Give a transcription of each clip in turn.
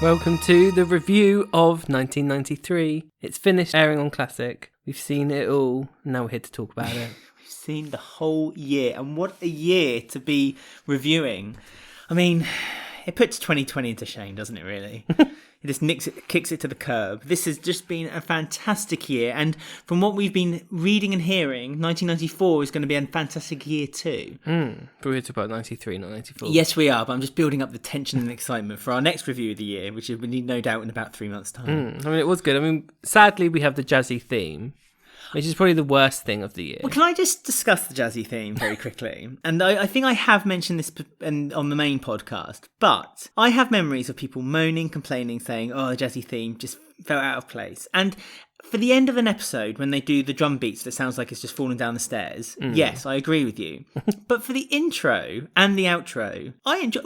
Welcome to the review of 1993. It's finished airing on Classic. We've seen it all. Now we're here to talk about it. We've seen the whole year, and what a year to be reviewing. I mean, it puts 2020 into shame, doesn't it, really? It just kicks it to the curb. This has just been a fantastic year, and from what we've been reading and hearing, 1994 is going to be a fantastic year too. But we're here to talk about 93, not 94. Yes, we are, but I'm just building up the tension and excitement for our next review of the year, which we need no doubt in about 3 months' time. I mean, it was good. I mean, sadly, we have the jazzy theme, which is probably the worst thing of the year. Well, can I just discuss the jazzy theme very quickly? And I think I have mentioned this on the main podcast, but I have memories of people moaning, complaining, saying, oh, the jazzy theme just felt out of place. And for the end of an episode, when they do the drum beats that sounds like it's just falling down the stairs, yes, I agree with you. But for the intro and the outro,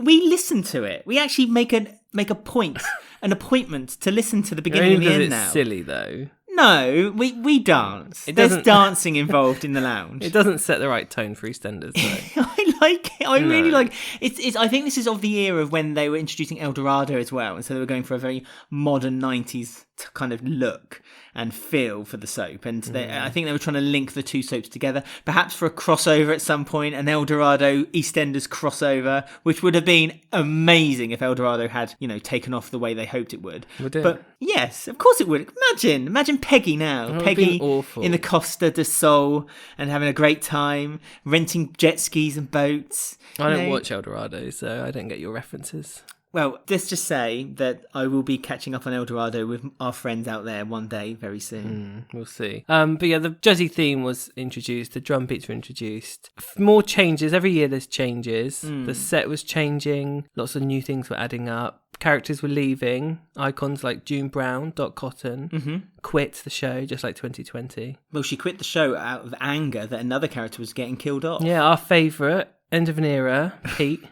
we listen to it. We actually make a point, an appointment to listen to the beginning and the end now. It's silly, though. No, we dance. There's dancing involved in the lounge. It doesn't set the right tone for EastEnders, though. I like it. I really like it. It's. I think this is of the era of when they were introducing El Dorado as well, and so they were going for a very modern 90s kind of look and feel for the soap. And I think they were trying to link the two soaps together, perhaps for a crossover at some point, an El Dorado EastEnders crossover, which would have been amazing if El Dorado had, taken off the way they hoped it would. But yes, of course it would. Imagine Peggy now. Peggy in the Costa del Sol and having a great time, renting jet skis and boats. I don't watch El Dorado, so I don't get your references. Well, let's just say that I will be catching up on El Dorado with our friends out there one day, very soon. We'll see. But yeah, the jazzy theme was introduced. The drum beats were introduced. More changes. Every year there's changes. The set was changing. Lots of new things were adding up. Characters were leaving. Icons like June Brown, Dot Cotton, quit the show, just like 2020. Well, she quit the show out of anger that another character was getting killed off. Yeah, our favourite, end of an era, Pete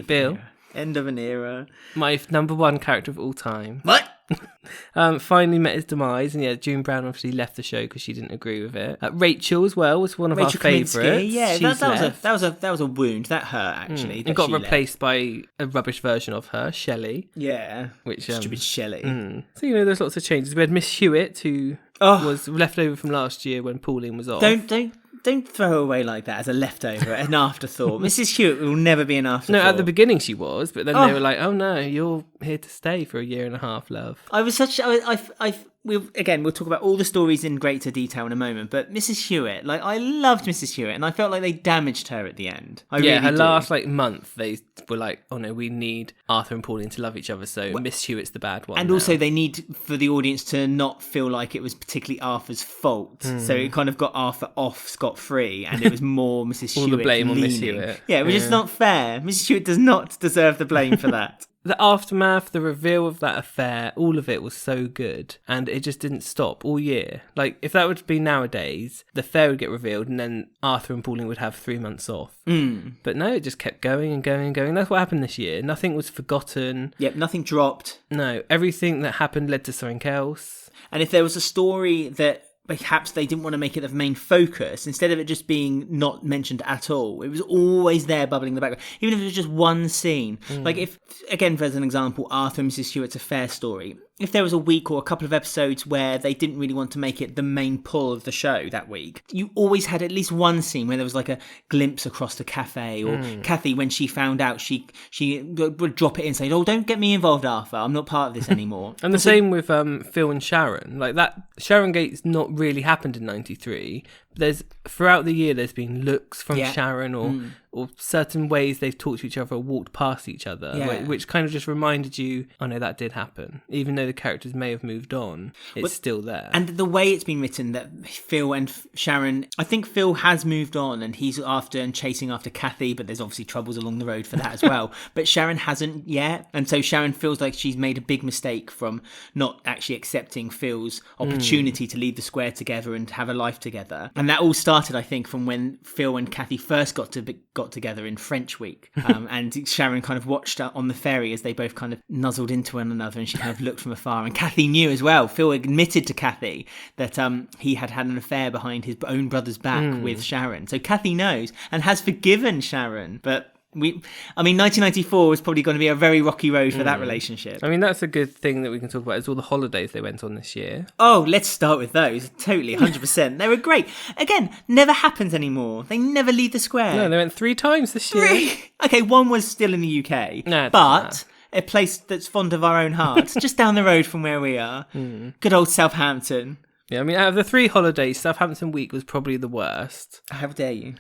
Beale. End of an era. My number one character of all time. What? Finally met his demise, and yeah, June Brown obviously left the show because she didn't agree with it. Rachel as well was one of our favourites. Yeah, that was a wound that hurt actually. It got replaced by a rubbish version of her, Shelley. Yeah, which stupid Shelley. So there's lots of changes. We had Miss Hewitt, who was left over from last year when Pauline was off. Don't throw her away like that as a leftover, an afterthought. Mrs. Hewitt will never be an afterthought. No, at the beginning she was, but then they were like, "Oh no, you're here to stay for a year and a half, love." We'll talk about all the stories in greater detail in a moment, but Mrs. Hewitt, I loved Mrs. Hewitt, and I felt like they damaged her at the end. Last month, they were like, oh no, we need Arthur and Pauline to love each other, so Miss Hewitt's the bad one. And also they need for the audience to not feel like it was particularly Arthur's fault, so it kind of got Arthur off scot-free, and it was more Mrs. Hewitt all the blame leaning. On Miss Hewitt. Yeah, which is not fair. Mrs. Hewitt does not deserve the blame for that. The aftermath, the reveal of that affair, all of it was so good. And it just didn't stop all year. If that would be nowadays, the affair would get revealed and then Arthur and Pauline would have 3 months off. But no, it just kept going and going and going. That's what happened this year. Nothing was forgotten. Yep, nothing dropped. No, everything that happened led to something else. And if there was a story that perhaps they didn't want to make it the main focus, instead of it just being not mentioned at all, it was always there bubbling in the background, even if it was just one scene. If, again, as an example, Arthur and Mrs. Hewitt's affair story, if there was a week or a couple of episodes where they didn't really want to make it the main pull of the show that week, you always had at least one scene where there was a glimpse across the cafe, or Kathy, when she found out, she would drop it in saying, "Oh, don't get me involved, Arthur, I'm not part of this anymore." And the same with Phil and Sharon. Sharon Gate's not really happened in 93. Throughout the year there's been looks from Sharon or certain ways they've talked to each other or walked past each other, which kind of just reminded you, oh no, that did happen. Even though the characters may have moved on, it's still there. And the way it's been written, that Phil and Sharon, I think Phil has moved on and he's after and chasing after Kathy, but there's obviously troubles along the road for that as well. But Sharon hasn't yet, and so Sharon feels like she's made a big mistake from not actually accepting Phil's opportunity to leave the square together and have a life together. And that all started, I think, from when Phil and Kathy first got together in French Week. And Sharon kind of watched on the ferry as they both kind of nuzzled into one another, and she kind of looked from afar. And Kathy knew as well. Phil admitted to Kathy that he had an affair behind his own brother's back with Sharon. So Kathy knows and has forgiven Sharon. But 1994 was probably going to be a very rocky road for that relationship. I mean, that's a good thing that we can talk about is all the holidays they went on this year. Oh, let's start with those. Totally, 100%. They were great. Again, never happens anymore. They never leave the square. No, they went 3 times this year. 3? Okay, one was still in the UK. No, but a place that's fond of our own hearts, just down the road from where we are. Good old Southampton. Yeah, I mean, out of the 3 holidays, Southampton week was probably the worst. How dare you?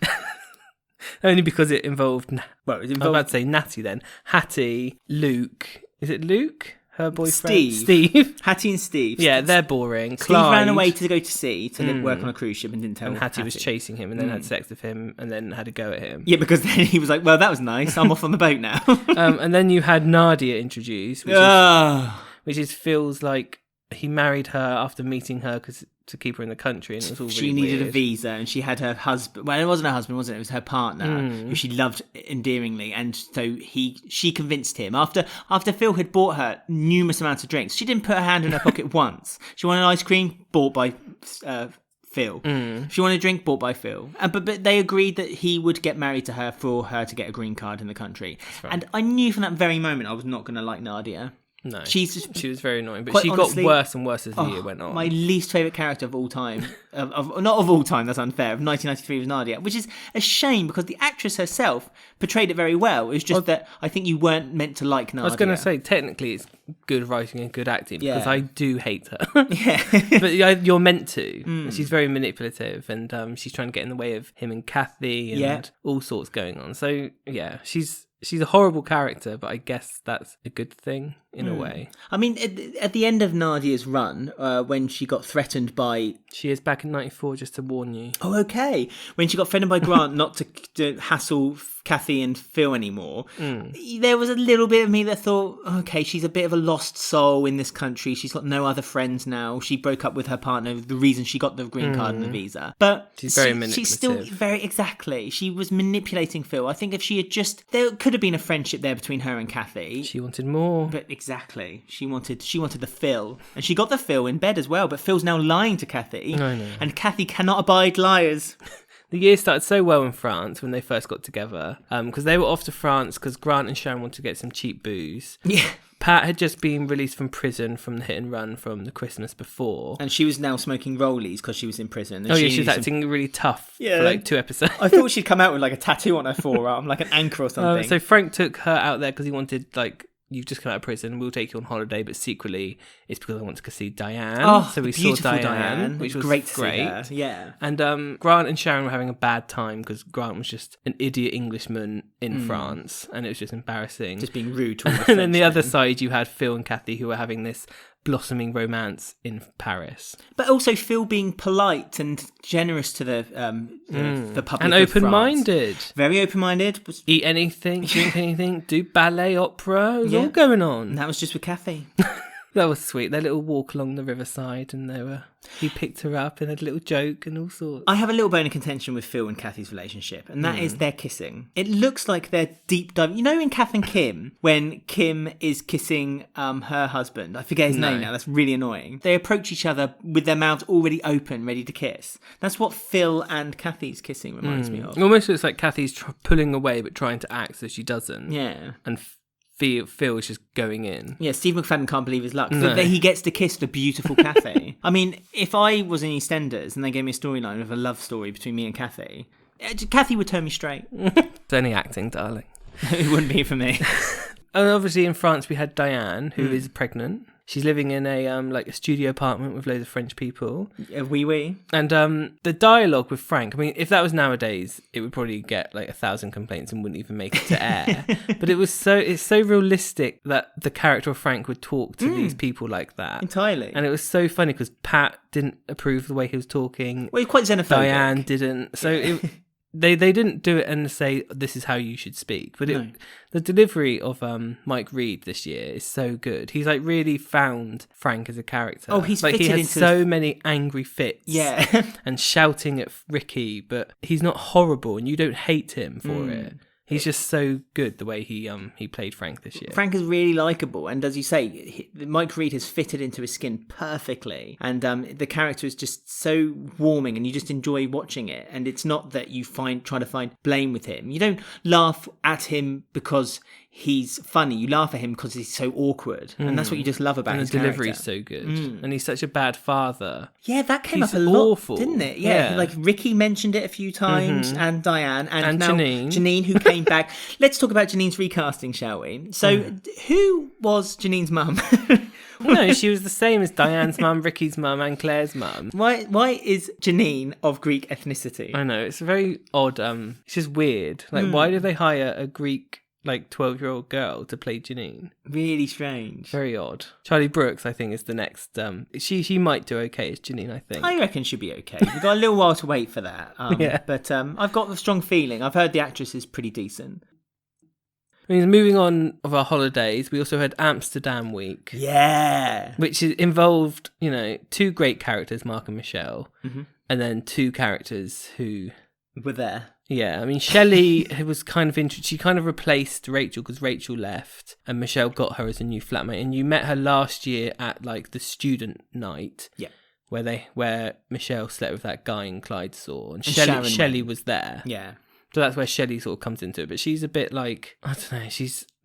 Only because it involved... Well, it I was about to say Natty then. Hattie, Luke... Is it Luke? Her boyfriend? Steve. Hattie and Steve. Yeah, they're boring. Steve Clyde. ran away to go to sea to work on a cruise ship and didn't tell And Hattie was chasing him and then had sex with him and then had a go at him. Yeah, because then he was like, well, that was nice. I'm off on the boat now. And then you had Nadia introduced, which feels like he married her after meeting her to keep her in the country, and it was all really She needed weird. a visa, and she had her husband. Well, it wasn't her husband, was it? It was her partner, who she loved endearingly, and so she convinced him after Phil had bought her numerous amounts of drinks. She didn't put her hand in her pocket once. She wanted ice cream, bought by Phil. She wanted a drink, bought by Phil. But they agreed that he would get married to her for her to get a green card in the country. Right. And I knew from that very moment I was not going to like Nadia. No, she was very annoying, but she honestly, got worse and worse as the year went on. My least favourite character of all time, not of all time, that's unfair, of 1993 was Nadia, which is a shame because the actress herself portrayed it very well. It was just that I think you weren't meant to like Nadia. I was going to say, technically it's good writing and good acting because I do hate her. Yeah. But you're meant to. She's very manipulative and she's trying to get in the way of him and Kathy and all sorts going on. So, yeah, she's a horrible character, but I guess that's a good thing in a way. I mean, at the end of Nadia's run, when she got threatened by... She is back in 94, just to warn you. Oh, okay. When she got threatened by Grant not to hassle Kathy and Phil anymore, there was a little bit of me that thought, okay, she's a bit of a lost soul in this country. She's got no other friends now. She broke up with her partner, the reason she got the green card and the visa. But she's very manipulative. She's still exactly. She was manipulating Phil. I think if she had there could have been a friendship there between her and Kathy. She wanted more. But exactly. She wanted the Phil. And she got the Phil in bed as well, but Phil's now lying to Kathy. I know. And Kathy cannot abide liars. The year started so well in France when they first got together, because they were off to France because Grant and Sharon wanted to get some cheap booze. Yeah. Pat had just been released from prison from the hit and run from the Christmas before. And she was now smoking rollies because she was in prison. And she was acting really tough for like 2 episodes. I thought she'd come out with like a tattoo on her forearm, like an anchor or something. So Frank took her out there because he wanted like... You've just come out of prison, we'll take you on holiday, but secretly it's because I want to go see Diane. Oh, so we saw Diane, which was great. Yeah. And Grant and Sharon were having a bad time because Grant was just an idiot Englishman in France, and it was just embarrassing. Just being rude to all the And then the other side, you had Phil and Kathy who were having this blossoming romance in Paris, but also Phil being polite and generous to the public and open-minded, very open-minded. Eat anything, drink anything, do ballet, opera. It was all going on. And that was just with Kathy. That was sweet. Their little walk along the riverside, and he picked her up and had a little joke and all sorts. I have a little bone of contention with Phil and Kathy's relationship, and that is their kissing. It looks like they're deep diving. You know, in Kath and Kim, when Kim is kissing her husband, I forget his name now. That's really annoying. They approach each other with their mouths already open, ready to kiss. That's what Phil and Kathy's kissing reminds me of. It almost looks like Kathy's pulling away but trying to act so she doesn't. Yeah, and Phil is just going in. Yeah, Steve McFadden can't believe his luck. No. That he gets to kiss the beautiful Kathy. I mean, if I was in EastEnders and they gave me a storyline of a love story between me and Kathy, Kathy would turn me straight. It's only acting, darling. It wouldn't be for me. And obviously in France we had Diane, who is pregnant. She's living in a studio apartment with loads of French people. Oui. And the dialogue with Frank, I mean, if that was nowadays, it would probably get like 1,000 complaints and wouldn't even make it to air. But it's so realistic that the character of Frank would talk to these people like that. Entirely. And it was so funny because Pat didn't approve the way he was talking. Well, he's quite xenophobic. Diane didn't. So they didn't do it and say, this is how you should speak. But the delivery of Mike Reed this year is so good. He's like really found Frank as a character. Oh, he's like fitted he has into so many angry fits. Yeah. And shouting at Ricky, but he's not horrible and you don't hate him for it. He's just so good the way he played Frank this year. Frank is really likeable, and as you say, Mike Reid has fitted into his skin perfectly, and the character is just so warming, and you just enjoy watching it. And it's not that you try to find blame with him. You don't laugh at him because he's funny. You laugh at him because he's so awkward, and that's what you just love about his character. And the delivery's so good, and he's such a bad father. Yeah, that came up a lot, awful. Didn't it? Yeah, like Ricky mentioned it a few times, and Diane, and now Janine, who came back. Let's talk about Janine's recasting, shall we? So, who was Janine's mum? No, she was the same as Diane's mum, Ricky's mum, and Claire's mum. Why is Janine of Greek ethnicity? I know, it's very odd. It's just weird. Like, why did they hire a Greek, 12-year-old girl to play Janine? Really strange. Very odd. Charlie Brooks, I think, is the next. She might do okay as Janine, I think. I reckon she'll be okay. We've got a little while to wait for that. Yeah. But I've got a strong feeling. I've heard the actress is pretty decent. I mean, moving on of our holidays, we also had Amsterdam week. Yeah. Which involved, two great characters, Mark and Michelle, and then two characters who were there. Yeah, I mean, Shelley was kind of she kind of replaced Rachel because Rachel left, and Michelle got her as a new flatmate. And you met her last year at the student night. Yeah. Where Michelle slept with that guy in Clyde saw, and Shelley was there. Yeah. So that's where Shelley sort of comes into it. But she's a bit I don't know,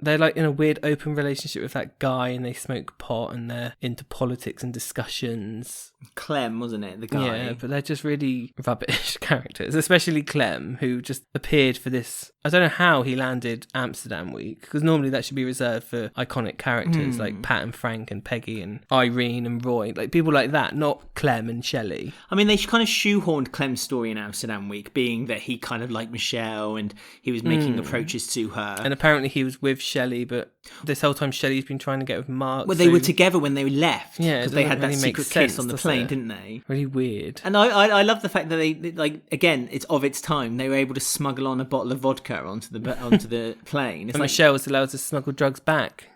they're in a weird open relationship with that guy, and they smoke pot, and they're into politics and discussions. Clem, wasn't it, the guy? Yeah, but they're just really rubbish characters, especially Clem, who just appeared for this. I don't know how he landed Amsterdam week, because normally that should be reserved for iconic characters like Pat and Frank and Peggy and Irene and Roy, people like that, not Clem and Shelley. I mean, they kind of shoehorned Clem's story in Amsterdam week, being that he kind of liked Michelle and he was making approaches to her. And apparently he was with Shelley, but this whole time Shelley's been trying to get with Mark. Well, they were together when they left. Yeah, because they had that secret kiss on the plane, it? Didn't they? Really weird. And I love the fact that they again, it's of its time. They were able to smuggle on a bottle of vodka onto the plane. And Michelle was allowed to smuggle drugs back.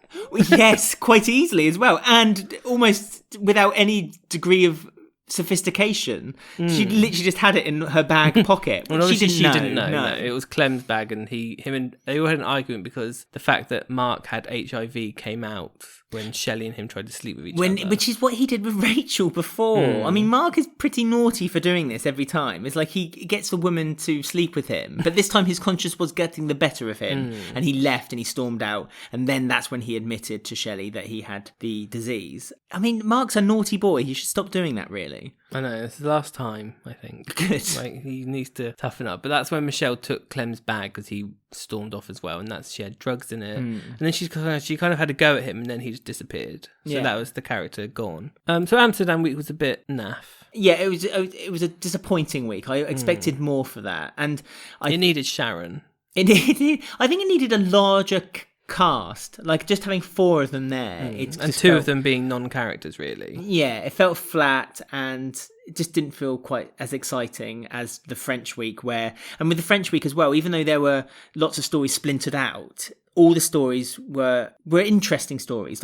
Yes, quite easily as well, and almost without any degree of sophistication. She literally just had it in her bag pocket. Well, obviously she didn't know. No, it was Clem's bag, and they all had an argument because the fact that Mark had HIV came out when Shelley and him tried to sleep with each other. Which is what he did with Rachel before. I mean, Mark is pretty naughty for doing this every time. It's like he gets the woman to sleep with him, but this time his conscience was getting the better of him, and he left and he stormed out, and then that's when he admitted to Shelley that he had the disease. I mean, Mark's a naughty boy. He should stop doing that, really. I know, it's the last time, I think. Good. He needs to toughen up. But that's when Michelle took Clem's bag because he stormed off as well, and she had drugs in it. And then she kind of had a go at him, and then he just disappeared. So that was the character gone. So Amsterdam week was a bit naff. Yeah, it was a disappointing week. I expected more for that, and it needed Sharon. I think it needed a larger cast, just having four of them there. And two of them being non-characters, really. Yeah, it felt flat, and it just didn't feel quite as exciting as the French week and with the French week as well, even though there were lots of stories splintered out, all the stories were interesting stories.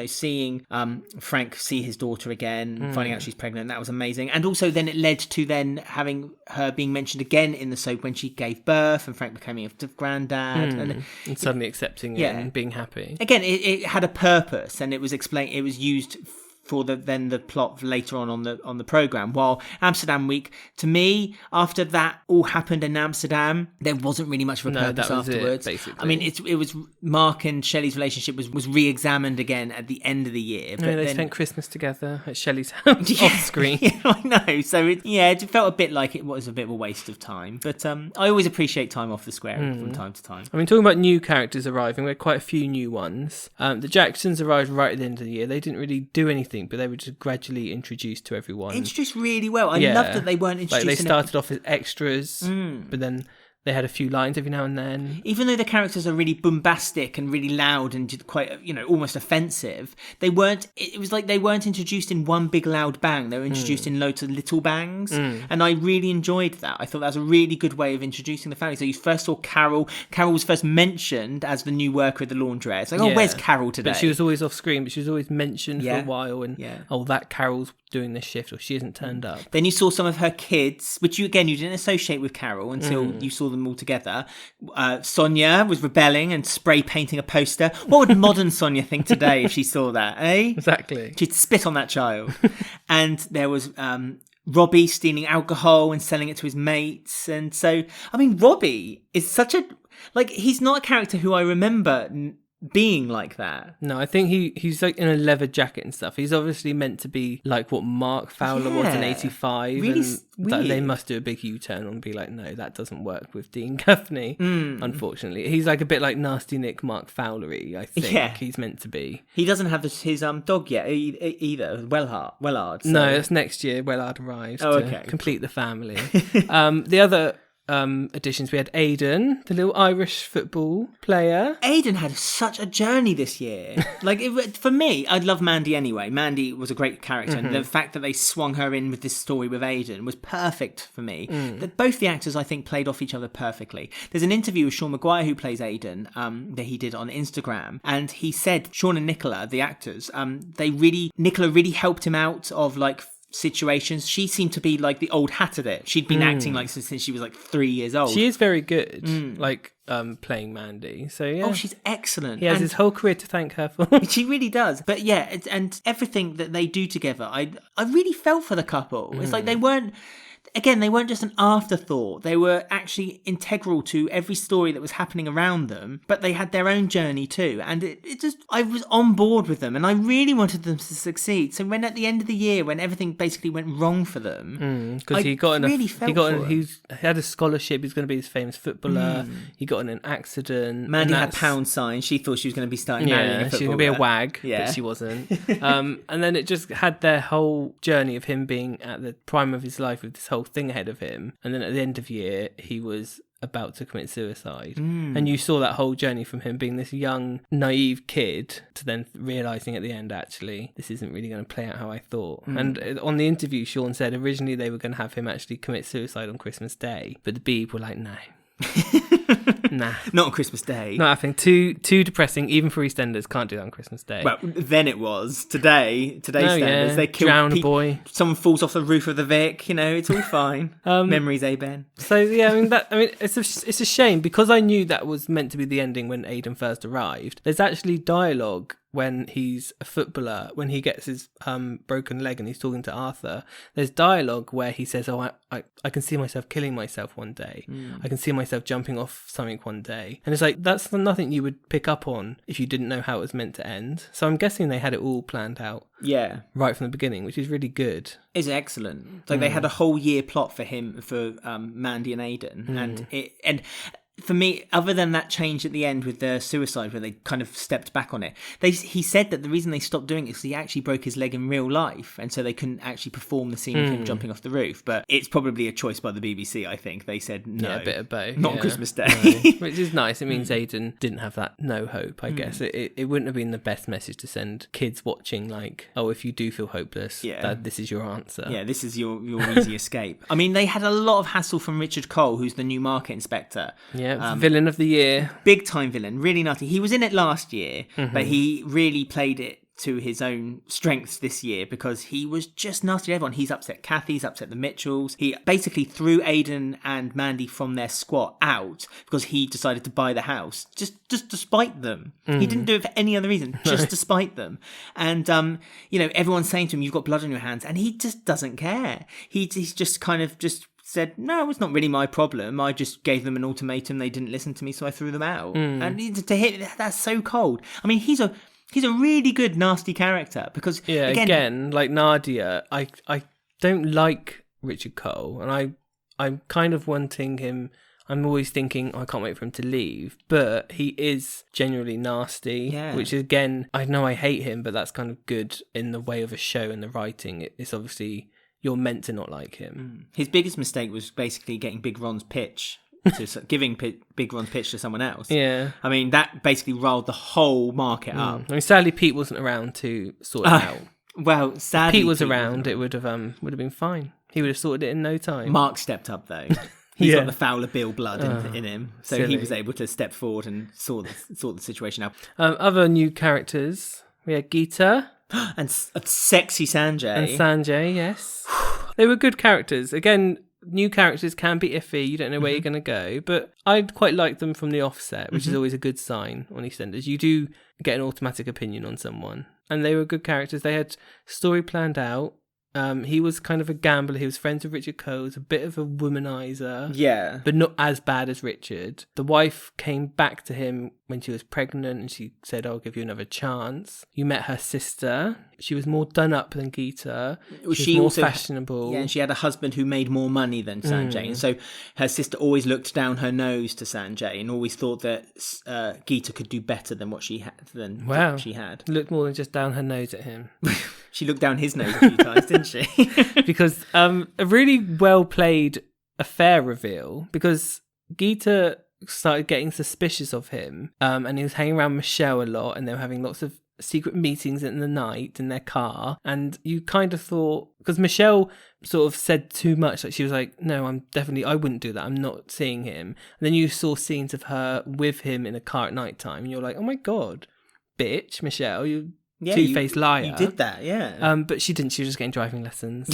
Seeing Frank see his daughter again, finding out she's pregnant, that was amazing. And also then it led to then having her being mentioned again in the soap when she gave birth, and Frank becoming a granddad. And suddenly accepting it and being happy. Again, it had a purpose, and it was explained. It was used for the plot later on the program. While Amsterdam week, to me, after that all happened in Amsterdam, there wasn't really much of a purpose afterwards. Basically, I mean, it was Mark and Shelley's relationship was re-examined again at the end of the year. But they spent Christmas together at Shelley's house off screen. Yeah, I know. So it felt a bit like it was a bit of a waste of time. But I always appreciate time off the square from time to time. I mean, talking about new characters arriving, we had quite a few new ones. The Jacksons arrived right at the end of the year. They didn't really do anything, but they were just gradually introduced to everyone. Introduced really well. I love that they weren't introduced. They started off as extras, but then they had a few lines every now and then. Even though the characters are really bombastic and really loud and quite, almost offensive, they weren't. It was like they weren't introduced in one big loud bang. They were introduced in loads of little bangs, and I really enjoyed that. I thought that was a really good way of introducing the family. So you first saw Carol. Carol was first mentioned as the new worker at the laundrette. It's where's Carol today? But she was always off screen, but she was always mentioned for a while. And that Carol's doing this shift, or she hasn't turned up. Then you saw some of her kids, which you didn't associate with Carol until you saw them them all together. Sonia was rebelling and spray painting a poster. What would modern Sonia think today if she saw that, eh? Exactly. She'd spit on that child. And there was Robbie stealing alcohol and selling it to his mates. And so, I mean, Robbie is such a... Like, he's not a character who I remember being like that. No, I think he's like in a leather jacket and stuff. He's obviously meant to be like what Mark Fowler was in 85. Really and that they must do a big U-turn and be like, no, that doesn't work with Dean Gaffney, unfortunately. He's like a bit like Nasty Nick Mark Fowlery, I think he's meant to be. He doesn't have his dog yet either, Wellard. So. No, it's next year. Wellard arrives to complete the family. The other... additions, we had Aiden, the little Irish football player. Aiden had such a journey this year. Like, for me, I love Mandy anyway. Mandy was a great character, and the fact that they swung her in with this story with Aiden was perfect for me. Both the actors, I think, played off each other perfectly. There's an interview with Sean Maguire, who plays Aiden, that he did on Instagram, and he said Sean and Nicola, the actors, Nicola really helped him out of like situations. She seemed to be like the old hat at it. She'd been acting like since she was like 3 years old. She is very good, like playing Mandy. So yeah. Oh, she's excellent. He has his whole career to thank her for. She really does. But yeah, and everything that they do together, I really felt for the couple. It's like they weren't just an afterthought. They were actually integral to every story that was happening around them, but they had their own journey too. And I was on board with them, and I really wanted them to succeed. So when at the end of the year, when everything basically went wrong for them, because he had a scholarship. He's going to be this famous footballer. He got in an accident. Mandy had pound signs. She thought she was going to be starting marrying a footballer. She was going to be a wag, but she wasn't. And then it just had their whole journey of him being at the prime of his life with this whole thing ahead of him, and then at the end of year he was about to commit suicide, and you saw that whole journey from him being this young naive kid to then realizing at the end, actually this isn't really going to play out how I thought. And on the interview, Sean said originally they were going to have him actually commit suicide on Christmas Day, but the Beeb were like, no. Nah, not on Christmas Day. Not happening. Too depressing. Even for EastEnders, can't do that on Christmas Day. Well, then it was today's Standards. They kill drown a boy. Someone falls off the roof of the Vic. You know, it's all fine. Memories, Ben. So yeah, I mean, it's a shame because I knew that was meant to be the ending when Aiden first arrived. There's actually dialogue when he's a footballer, when he gets his broken leg and he's talking to Arthur. There's dialogue where he says, oh, I can see myself killing myself one day. I can see myself jumping off something one day. And it's like, that's nothing you would pick up on if you didn't know how it was meant to end. So I'm guessing they had it all planned out. Yeah. Right from the beginning, which is really good. It's excellent. Like they had a whole year plot for him, for Mandy and Aiden. And for me, other than that change at the end with the suicide where they kind of stepped back on it, he said that the reason they stopped doing it is he actually broke his leg in real life, and so they couldn't actually perform the scene of him jumping off the roof. But it's probably a choice by the BBC, I think. They said no. Yeah, a bit of both. Not on Christmas Day. No. Which is nice. It means Aiden didn't have that no hope, I guess. It wouldn't have been the best message to send kids watching, like, oh, if you do feel hopeless, this is your answer. Yeah, this is your easy escape. I mean, they had a lot of hassle from Richard Cole, who's the new market inspector. Yeah, villain of the year. Big time villain, really nutty. He was in it last year, but he really played it to his own strengths this year because he was just nasty to everyone. He's upset Kathy, he's upset the Mitchells. He basically threw Aiden and Mandy from their squat out because he decided to buy the house, just to spite them. He didn't do it for any other reason, just to spite them. And, everyone's saying to him, you've got blood on your hands, and he just doesn't care. He's just kind of just said, no, it's not really my problem. I just gave them an ultimatum. They didn't listen to me, so I threw them out. And to hit, that's so cold. I mean, he's a really good, nasty character because, again, like Nadia, I don't like Richard Cole, and I'm kind of wanting him. I'm always thinking, I can't wait for him to leave, but he is genuinely nasty, which again, I know I hate him, but that's kind of good in the way of a show and the writing. It's obviously, you're meant to not like him. His biggest mistake was basically getting Big Ron's pitch. Giving Big Ron's pitch to someone else. Yeah. I mean, that basically rolled the whole market up. I mean, sadly, Pete wasn't around to sort it out. Well, sadly, if Pete was around, it would have been fine. He would have sorted it in no time. Mark stepped up, though. He's got the Fowler Beale blood in him. So silly. He was able to step forward and sort the situation out. Other new characters, we had Geeta. and sexy Sanjay. And Sanjay, yes. They were good characters. Again, new characters can be iffy. You don't know where you're going to go. But I quite like them from the offset, which is always a good sign on EastEnders. You do get an automatic opinion on someone. And they were good characters. They had story planned out. He was kind of a gambler. He was friends with Richard Coles, a bit of a womanizer. Yeah. But not as bad as Richard. The wife came back to him when she was pregnant and she said, I'll give you another chance. You met her sister. She was more done up than Geeta. She was more also fashionable. Yeah, and she had a husband who made more money than Sanjay. And so her sister always looked down her nose to Sanjay and always thought that Geeta could do better than what she had. She had. Looked more than just down her nose at him. She looked down his nose a few times, didn't she? Because a really well played affair reveal, because Geeta started getting suspicious of him, and he was hanging around Michelle a lot, and they were having lots of secret meetings in the night in their car, and you kind of thought, because Michelle sort of said too much, like she was like, no, I wouldn't do that, I'm not seeing him. And then you saw scenes of her with him in a car at night time, and you're like, oh my god, bitch, Michelle, you two-faced liar. You did that, yeah. But she didn't. She was just getting driving lessons.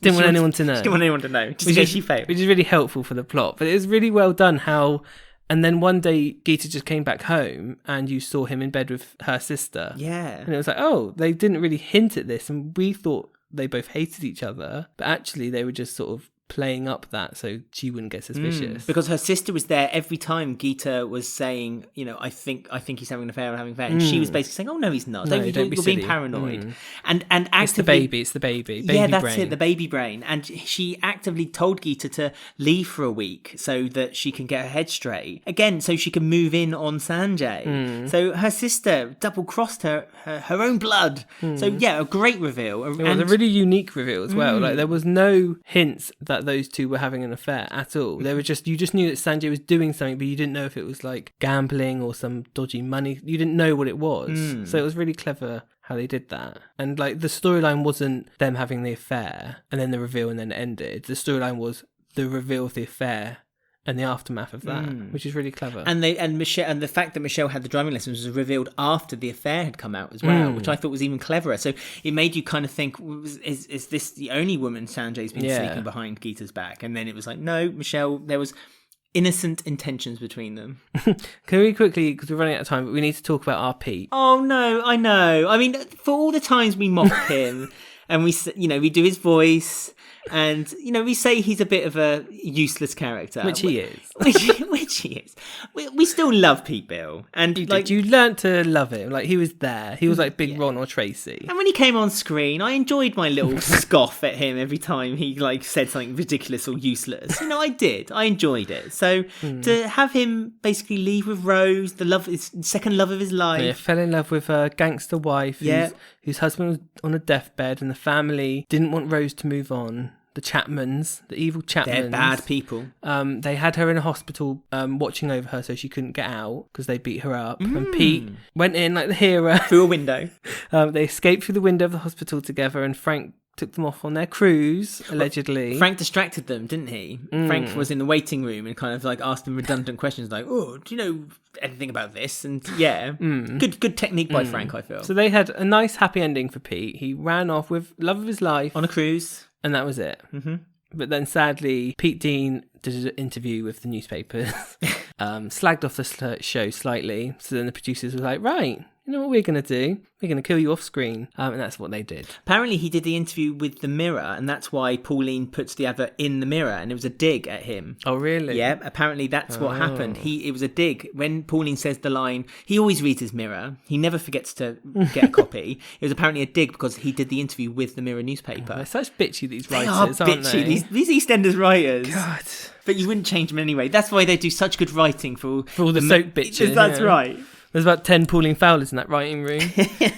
Didn't want anyone to know. She didn't want anyone to know. Just in case she failed. Which is really helpful for the plot. But it was really well done how... And then one day, Geeta just came back home and you saw him in bed with her sister. Yeah. And it was like, oh, they didn't really hint at this. And we thought they both hated each other. But actually, they were just sort of playing up that so she wouldn't get suspicious. Because her sister was there every time Geeta was saying, I think he's having an affair, and she was basically saying, oh no, he's not. No, you're being paranoid. And actively, it's the baby that's brain. it, the baby brain. And she actively told Geeta to leave for a week so that she can get her head straight again, so she can move in on Sanjay. So her sister double crossed her own blood. So yeah, a great reveal. It was a really unique reveal as well. Like there was no hints that those two were having an affair at all. They were you just knew that Sanjay was doing something, but you didn't know if it was like gambling or some dodgy money. You didn't know what it was. So it was really clever how they did that. And like the storyline wasn't them having the affair and then the reveal and then it ended. The storyline was the reveal of the affair and the aftermath of that, which is really clever. And the fact that Michelle had the driving lessons was revealed after the affair had come out as well, which I thought was even cleverer. So it made you kind of think, is this the only woman Sanjay's been sneaking behind Geeta's back? And then it was like, no, Michelle, there was innocent intentions between them. Can we quickly, because we're running out of time, but we need to talk about our Pete. Oh no, I know. I mean, for all the times we mock him and we do his voice. And, we say he's a bit of a useless character. Which he is. Which he is. We still love Pete Beale. And you learnt to love him. Like, he was there. He was like Big Ron or Tracy. And when he came on screen, I enjoyed my little scoff at him every time he, said something ridiculous or useless. I did. I enjoyed it. So, to have him basically leave with Rose, his second love of his life. Yeah, fell in love with a gangster wife whose husband was on a deathbed and the family didn't want Rose to move on. The Chapmans, the evil Chapmans. They're bad people. They had her in a hospital watching over her so she couldn't get out because they beat her up. And Pete went in like the hero. Through a window. They escaped through the window of the hospital together and Frank took them off on their cruise, allegedly. Frank distracted them, didn't he? Frank was in the waiting room and kind of asked them redundant questions like, oh, do you know anything about this? And good technique by Frank, I feel. So they had a nice happy ending for Pete. He ran off with love of his life. On a cruise. And that was it. But then sadly, Pete Dean did an interview with the newspapers, slagged off the show slightly. So then the producers were like, right, you know what we're going to do? We're going to kill you off screen. And that's what they did. Apparently he did the interview with the Mirror, and that's why Pauline puts the advert in the Mirror, and it was a dig at him. Oh, really? Yeah, apparently that's what happened. It was a dig. When Pauline says the line, he always reads his Mirror. He never forgets to get a copy. It was apparently a dig because he did the interview with the Mirror newspaper. They're such bitchy, these writers, aren't they? These EastEnders writers. God. But you wouldn't change them anyway. That's why they do such good writing for all the soap bitches. That's right. There's about 10 Pauline Fowlers in that writing room.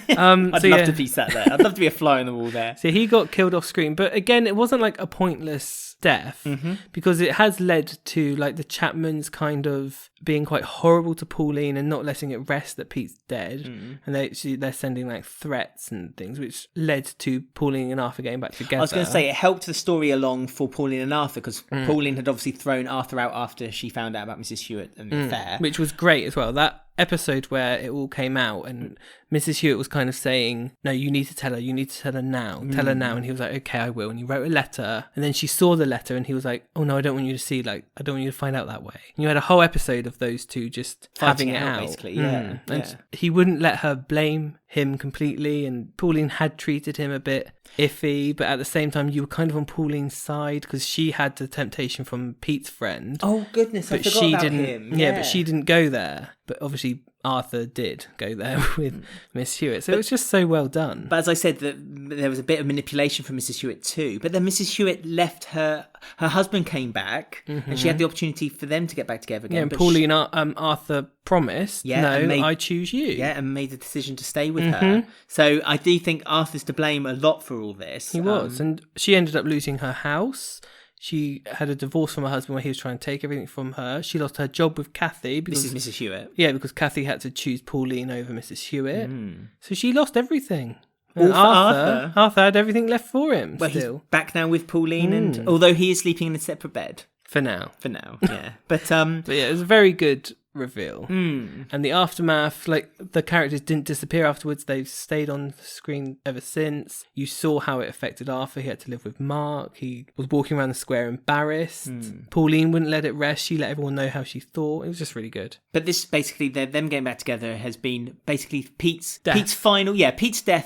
I'd love to be sat there. I'd love to be a fly on the wall there. So he got killed off screen. But again, it wasn't like a pointless death because it has led to like the Chapmans kind of being quite horrible to Pauline and not letting it rest that Pete's dead. And they're sending like threats and things, which led to Pauline and Arthur getting back together. I was going to say it helped the story along for Pauline and Arthur because Pauline had obviously thrown Arthur out after she found out about Mrs. Hewitt and the affair. Which was great as well. That episode where it all came out and Mrs. Hewitt was kind of saying, no, you need to tell her now. Tell her now. And he was like, okay, I will. And he wrote a letter and then she saw the letter, and he was like, oh no, I don't want you to see, like, I don't want you to find out that way. And you had a whole episode of those two just fighting having it out. Basically, yeah. And he wouldn't let her blame him completely, and Pauline had treated him a bit iffy, but at the same time you were kind of on Pauline's side because she had the temptation from Pete's friend. Oh goodness, I forgot about him. Yeah, but she didn't go there. But obviously Arthur did go there with Miss Hewitt, so it was just so well done. But as I said, there was a bit of manipulation from Mrs. Hewitt too. But then Mrs. Hewitt left her husband came back, and she had the opportunity for them to get back together again. Yeah, and but Pauline Arthur promised, I choose you. Yeah, and made the decision to stay with her. So I do think Arthur's to blame a lot for all this. He was, and she ended up losing her house. She had a divorce from her husband where he was trying to take everything from her. She lost her job with Kathy. This is Mrs. Hewitt. Yeah, because Kathy had to choose Pauline over Mrs. Hewitt. So she lost everything. All for Arthur. Arthur had everything left for him still. He's back now with Pauline, and although he is sleeping in a separate bed. For now, yeah. But yeah, it was a very good reveal. And the aftermath, like, the characters didn't disappear afterwards. They've stayed on the screen ever since. You saw how it affected Arthur. He had to live with Mark. He was walking around the square embarrassed. Pauline wouldn't let it rest. She let everyone know how she thought. It was just really good. But this, basically, them getting back together has been basically Pete's death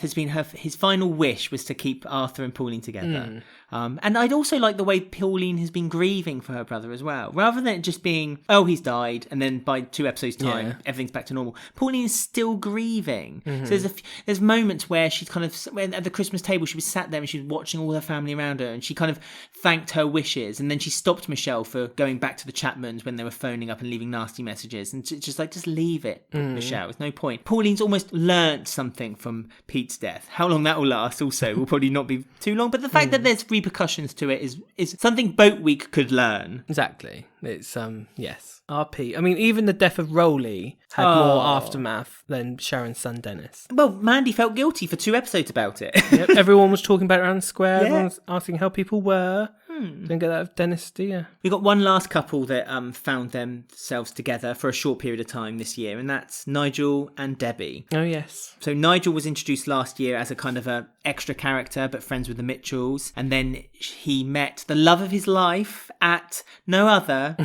has been his final wish was to keep Arthur and Pauline together. And I'd also like the way Pauline has been grieving for her brother as well. Rather than it just being, oh, he's died, and then by 2 episodes' time, everything's back to normal. Pauline is still grieving. So there's moments where she's kind of, when at the Christmas table, she was sat there and she was watching all her family around her, and she kind of thanked her wishes, and then she stopped Michelle for going back to the Chapmans when they were phoning up and leaving nasty messages, and just like, just leave it, Michelle. There's no point. Pauline's almost learnt something from Pete's death. How long that will last also will probably not be too long, but the fact that there's repercussions to it is something Boat Week could learn. Exactly. It's yes. RP. I mean, even the death of Rowley had more aftermath than Sharon's son Dennis. Well, Mandy felt guilty for 2 episodes about it. Yep, everyone was talking about it around the square. Everyone was asking how people were. Didn't get that of Dennis, do you? We got one last couple that found themselves together for a short period of time this year, and that's Nigel and Debbie. Oh, yes. So Nigel was introduced last year as a kind of a extra character, but friends with the Mitchells, and then he met the love of his life at no other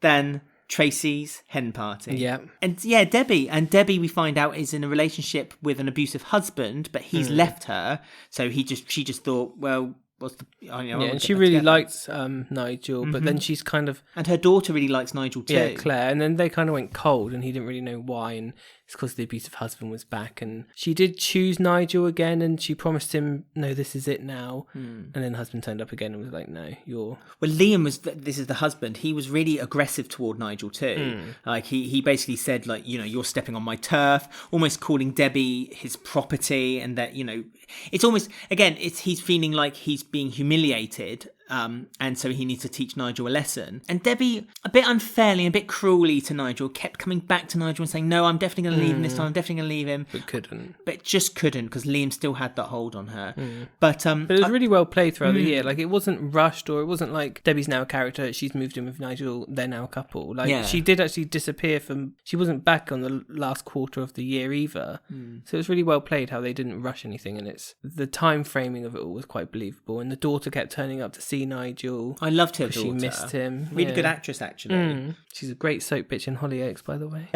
than Tracy's hen party. Yeah. And yeah, Debbie we find out is in a relationship with an abusive husband, but he's left her, so she just thought, well, what's the and she really likes Nigel, but then she's kind of, and her daughter really likes Nigel too. Yeah, Claire, and then they kind of went cold, and he didn't really know why, and it's because the abusive husband was back, and she did choose Nigel again, and she promised him, no, this is it now, and then the husband turned up again and was like, no, you're... Well, Liam was, this is the husband, he was really aggressive toward Nigel too. Like, he basically said, like, you're stepping on my turf, almost calling Debbie his property, and that, it's almost, again, he's feeling like he's being humiliated, and so he needs to teach Nigel a lesson. And Debbie, a bit unfairly, a bit cruelly to Nigel, kept coming back to Nigel and saying, no, I'm definitely going to leave him this time, I'm definitely going to leave him. But just couldn't, because Liam still had that hold on her. But it was really well played throughout the year. Like, it wasn't rushed, or it wasn't like Debbie's now a character, she's moved in with Nigel, they're now a couple. Like, she did actually disappear she wasn't back on the last quarter of the year either. So it was really well played how they didn't rush anything, and the time framing of it all was quite believable, and the daughter kept turning up to see Nigel. I loved her daughter. She missed him. Really good actress, actually. She's a great soap bitch in Hollyoaks, by the way.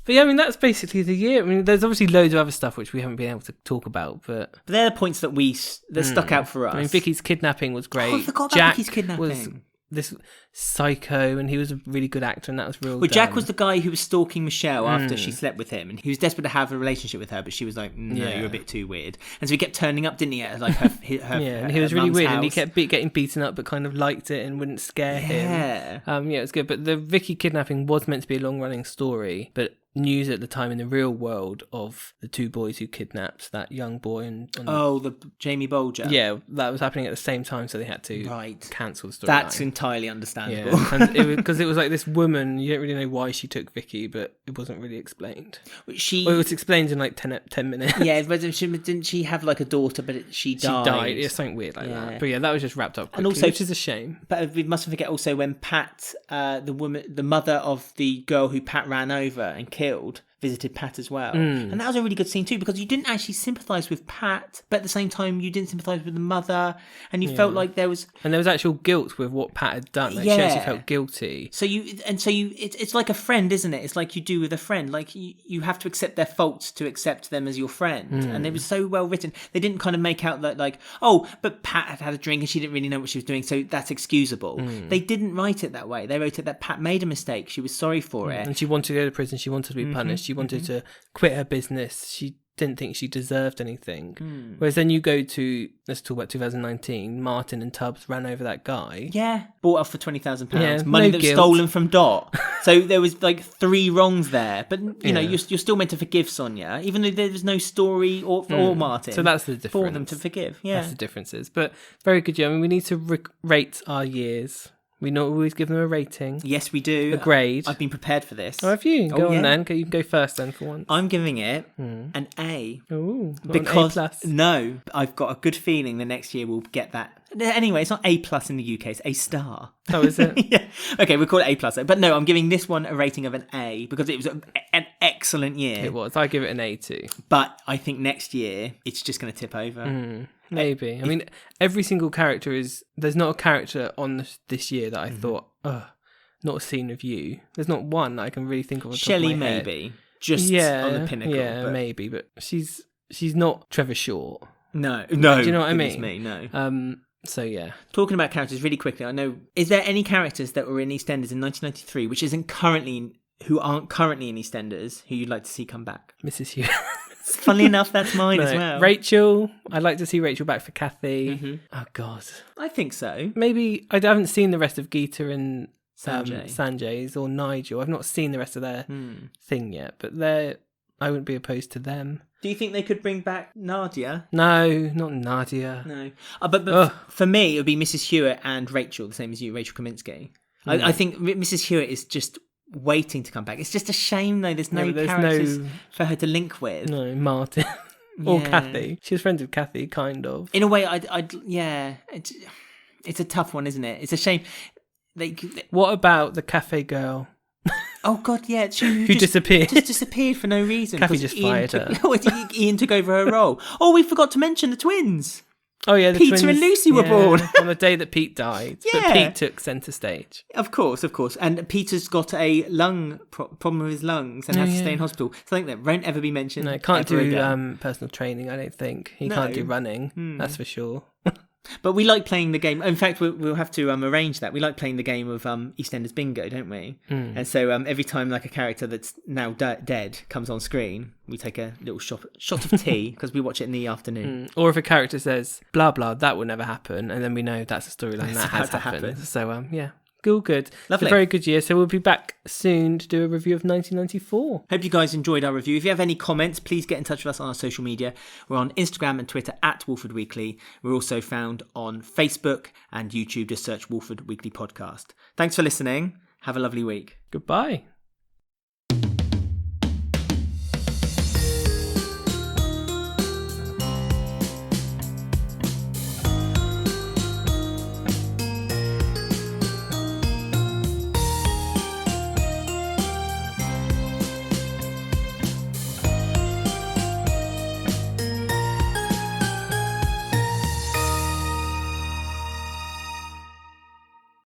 But yeah, I mean, that's basically the year. I mean, there's obviously loads of other stuff which we haven't been able to talk about, but they're the points that stuck out for us. I mean, Vicky's kidnapping was great. Oh, I forgot about Vicky's kidnapping. Was this psycho, and he was a really good actor, and that was real. Well, Jack was the guy who was stalking Michelle after she slept with him, and he was desperate to have a relationship with her, but she was like, no, you're a bit too weird. And so he kept turning up, didn't he, at like her and he was really weird, house. And he kept getting beaten up, but kind of liked it and wouldn't scare him. Yeah, it was good. But the Vicky kidnapping was meant to be a long-running story, but news at the time in the real world of the 2 boys who kidnapped that young boy the Jamie Bolger. Yeah, that was happening at the same time, so they had to cancel the story. That's entirely understandable. Yeah. And because it was like this woman, you don't really know why she took Vicky, but it wasn't really explained. It was explained in like 10 minutes. Yeah, but didn't she have like a daughter, but she died? She died. It's something weird like that. But yeah, that was just wrapped up quickly, and also, which is a shame. But we mustn't forget also when Pat, the mother of the girl who Pat ran over and killed, visited Pat as well. And that was a really good scene too, because you didn't actually sympathise with Pat, but at the same time you didn't sympathise with the mother, and you felt like there was actual guilt with what Pat had done. Like, she actually felt guilty. So it's like a friend, isn't it? It's like you do with a friend. Like you have to accept their faults to accept them as your friend. And it was so well written. They didn't kind of make out that like, oh, but Pat had a drink and she didn't really know what she was doing, so that's excusable. They didn't write it that way. They wrote it that Pat made a mistake. She was sorry for it. And she wanted to go to prison. She wanted to be punished. She wanted to quit her business. She didn't think she deserved anything. Whereas then you go to, let's talk about 2019, Martin and Tubbs ran over that guy. Yeah. Bought off for £20,000. Yeah, money no that was guilt. stolen from Dot. So there was like 3 wrongs there. But, you know, you're still meant to forgive Sonia, even though there was no story or Martin. So that's the difference. For them to forgive. Yeah. That's the differences. But very good year. I mean, we need to rate our years. We not always give them a rating. Yes, we do. A grade. I've been prepared for this. Oh, have you? Go on then. You can go first then for once. I'm giving it an A. Ooh, because an A+. No, I've got a good feeling the next year we'll get that. Anyway, it's not A+ in the UK, it's A star. Oh, is it? Yeah. Okay, we'll call it A+. But no, I'm giving this one a rating of an A because it was an excellent year. It was. I give it an A too. But I think next year it's just going to tip over. Maybe. I mean, every single character is... There's not a character on this year that I thought, not a scene of you. There's not one that I can really think of. Shelley, maybe. Just on the pinnacle. Yeah, but... maybe. But she's not Trevor Short. No. Do you know what I mean? Me, no. So, yeah. Talking about characters really quickly, I know... Is there any characters that were in EastEnders in 1993 who aren't currently in EastEnders who you'd like to see come back? Mrs. Hewitt. Funnily enough, that's mine as well. Rachel. I'd like to see Rachel back for Kathy. Oh, God. I think so. Maybe I haven't seen the rest of Geeta and Sanjay. Sanjay's or Nigel. I've not seen the rest of their thing yet, but I wouldn't be opposed to them. Do you think they could bring back Nadia? No, not Nadia. No. But for me, it would be Mrs. Hewitt and Rachel, the same as you, Rachel Kaminsky. I think Mrs. Hewitt is just waiting to come back. It's just a shame though there's no characters for her to link with. No, Martin or Kathy. She was friends with Kathy, kind of. In a way, it's a tough one, isn't it? It's a shame. What about the cafe girl? Oh God, yeah, who disappeared? Just disappeared for no reason. Kathy just fired her. Ian took over her role. Oh, we forgot to mention the twins. Oh yeah, the Peter twins, and Lucy were born on the day that Pete died. Yeah. But Pete took centre stage. Of course. And Peter's got a lung problem with his lungs and has to stay in hospital. Something that won't ever be mentioned. No, can't do personal training. I don't think he can't do running. That's for sure. But we like playing the game. In fact, we'll have to arrange that. We like playing the game of EastEnders Bingo, don't we? And so every time like a character that's now dead comes on screen, we take a little shot of tea because we watch it in the afternoon. Or if a character says blah blah, that will never happen, and then we know that's a storyline that has happened. So yeah. Good. Lovely. It's a very good year. So we'll be back soon to do a review of 1994. Hope you guys enjoyed our review. If you have any comments, please get in touch with us on our social media. We're on Instagram and Twitter at Walford Weekly. We're also found on Facebook and YouTube. Just search Walford Weekly Podcast. Thanks for listening. Have a lovely week. Goodbye.